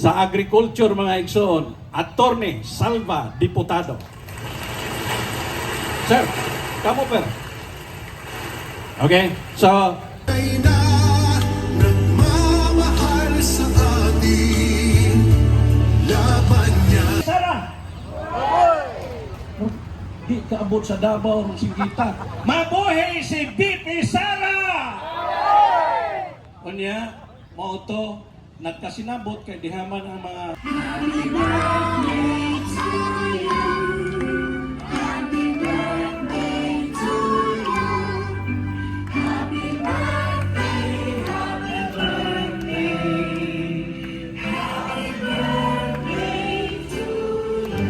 sa agriculture mga igsoon, Attorney Salva Diputado. Sir, kamo per. Okay, so Ay na nagmamahal sa atin, laban niya. Sara! Di kaabot sa Davao ng Singita. Mabuhay si BP Sara! Kanya, mao to, nagkasinabot kay dihaman ang mga... Happy birthday to you. Happy birthday to you. Happy birthday, happy birthday. Happy birthday to you.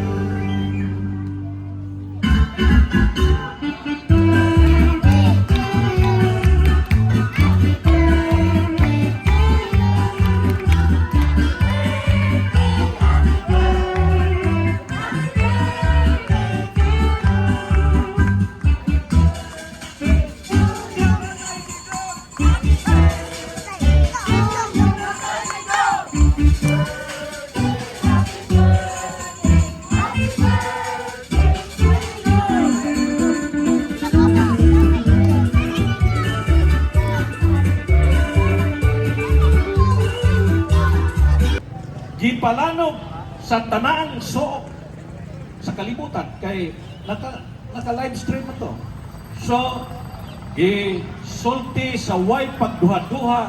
Gipalanog sa tanang suok sa kalibutan kay naka live stream to. So, gisulti sa way pagduha-duha